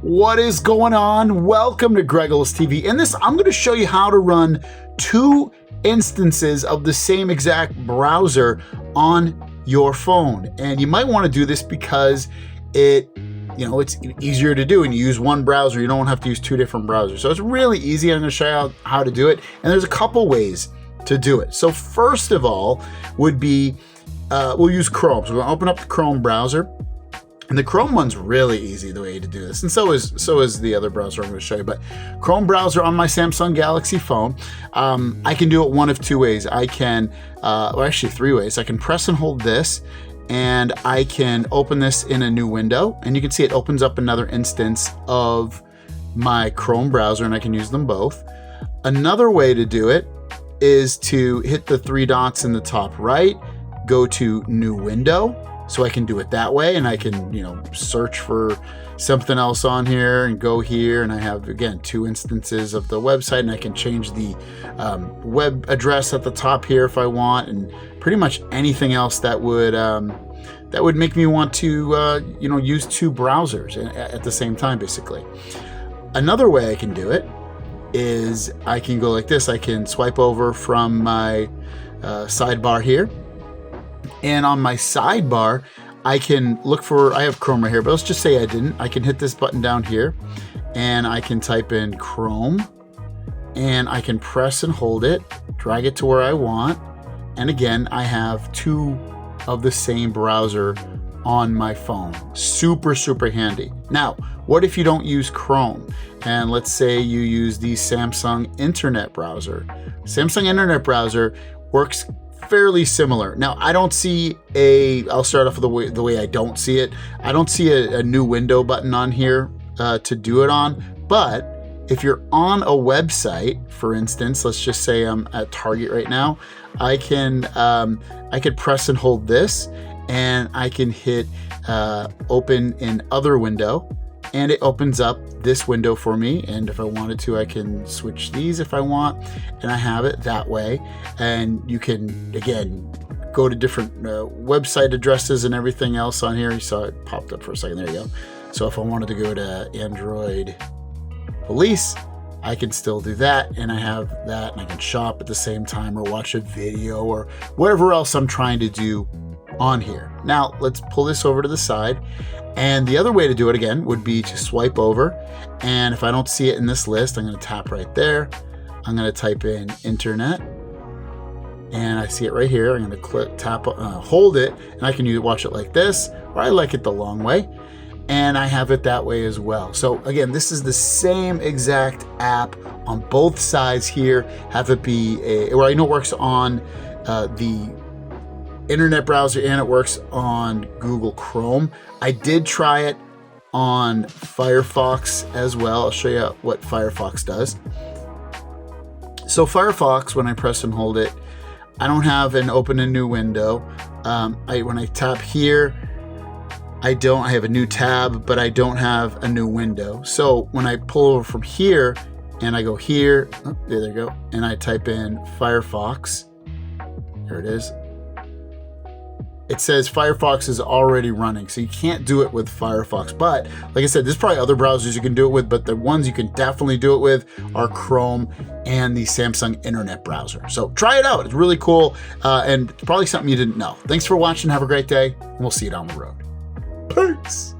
What is going on? Welcome to Greggles TV. In this, I'm going to show you how to run two instances of the same exact browser on your phone. And you might want to do this because it's easier to do and you use one browser. You don't have to use two different browsers. So it's really easy. I'm going to show you how to do it. And there's a couple ways to do it. So first of all would be, we'll use Chrome. So we're going to open up the Chrome browser. And the Chrome one's really easy the way to do this. And so is the other browser I'm going to show you. But Chrome browser on my Samsung Galaxy phone, I can do it one of two ways. I can, or actually three ways. I can press and hold this, and I can open this in a new window. And you can see it opens up another instance of my Chrome browser, and I can use them both. Another way to do it is to hit the three dots in the top right, go to New Window. So I can do it that way, and I can, search for something else on here and go here, and I have, again, two instances of the website, and I can change the web address at the top here if I want, and pretty much anything else that would make me want to, use two browsers at the same time, basically. Another way I can do it is I can go like this. I can swipe over from my sidebar here. And on my sidebar, I can look for, I have Chrome right here, but let's just say I didn't. I can hit this button down here and I can type in Chrome and I can press and hold it, drag it to where I want. And again, I have two of the same browser on my phone. Super, super handy. Now, what if you don't use Chrome? And let's say you use the Samsung Internet browser. Samsung Internet browser works fairly similar. Now, I don't see I'll start off with the way I don't see it. I don't see a new window button on here to do it on, but if you're on a website, for instance, let's just say I'm at Target right now, I could press and hold this, and I can hit open in other window, and it opens up this window for me. And if I wanted to, I can switch these if I want, and I have it that way. And you can, again, go to different website addresses and everything else on here. You saw it popped up for a second. There you go. So if I wanted to go to Android Police, I can still do that, and I have that, and I can shop at the same time or watch a video or whatever else I'm trying to do on here. Now let's pull this over to the side. And the other way to do it, again, would be to swipe over. And if I don't see it in this list, I'm going to tap right there. I'm going to type in Internet. And I see it right here. I'm going to hold it, and I can watch it like this, or I like it the long way. And I have it that way as well. So again, this is the same exact app on both sides here. Have it be I know it works on the Internet browser and it works on Google Chrome. I did try it on Firefox as well. I'll show you what Firefox does. So Firefox, when I press and hold it, I don't have an open a new window. When I tap here, I have a new tab, but I don't have a new window. So when I pull over from here and I go here, there they go, and I type in Firefox, there it is. It says Firefox is already running, so you can't do it with Firefox. But like I said, there's probably other browsers you can do it with, but the ones you can definitely do it with are Chrome and the Samsung Internet browser. So try it out. It's really cool, and probably something you didn't know. Thanks for watching. Have a great day, and we'll see you down the road. Peace.